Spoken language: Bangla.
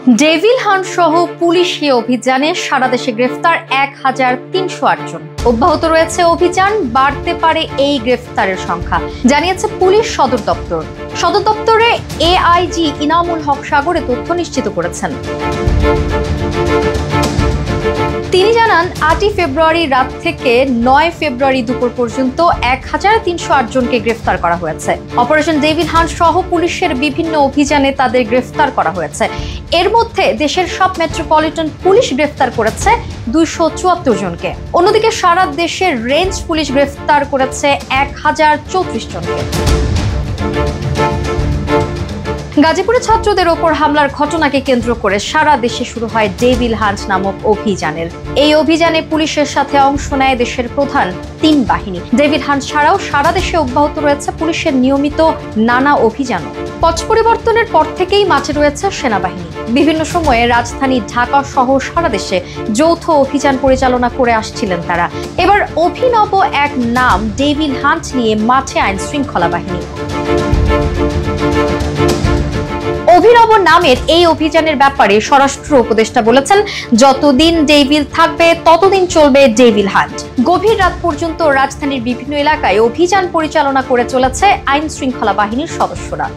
ডেভিল হান্ট সহ পুলিশি অভিযানে সারা দেশে গ্রেফতার ১৩০৮ জন। অব্যাহত রয়েছে অভিযান, বাড়তে পারে এই গ্রেফতারের সংখ্যা, জানিয়েছে পুলিশ সদর দপ্তর। সদর দপ্তরে এআইজি ইনামুল হক সাগর তথ্য নিশ্চিত করেছেন। তিনি জানান, ৮ই ফেব্রুয়ারি রাত থেকে ৯ ফেব্রুয়ারি দুপুর পর্যন্ত ১৩০৮ জনকে গ্রেফতার করা হয়েছে। অপারেশন ডেভিল হান্ট সহ পুলিশের বিভিন্ন অভিযানে তাদের গ্রেফতার করা হয়েছে। এর মধ্যে দেশের সব মেট্রোপলিটন পুলিশ গ্রেফতার করেছে ২৭৪ জনকে। অন্যদিকে সারা দেশের রেঞ্জ পুলিশ গ্রেফতার করেছে ১০৩৪ জনকে। গাজীপুরে ছাত্রদের ওপর হামলার ঘটনাকে কেন্দ্র করে সারা দেশে শুরু হয় ডেভিল হান্ট নামক অভিযানের। এই অভিযানে পুলিশের সাথে অংশ নেয় দেশের প্রধান ৩ বাহিনী। ডেভিল হান্ট ছাড়াও সারা দেশে অব্যাহত রয়েছে পুলিশের নিয়মিত নানা অভিযানও। পথ পরিবর্তনের পর থেকেই মাঠে রয়েছে সেনাবাহিনী। বিভিন্ন সময়ে রাজধানী ঢাকা সহ সারা দেশে যৌথ অভিযান পরিচালনা করে আসছিলেন তারা। এবার অভিনব এক নাম ডেভিল হান্ট নিয়ে মাঠে আইন শৃঙ্খলা বাহিনী। অভিনব নামের এই অভিযানের ব্যাপারে স্বরাষ্ট্র উপদেষ্টা বলেছেন, যতদিন ডেভিল থাকবে ততদিন চলবে ডেভিল হান্ট। গভীর রাত পর্যন্ত রাজধানীর বিভিন্ন এলাকায় অভিযান পরিচালনা করে চলেছে আইন শৃঙ্খলা বাহিনীর সদস্যরা।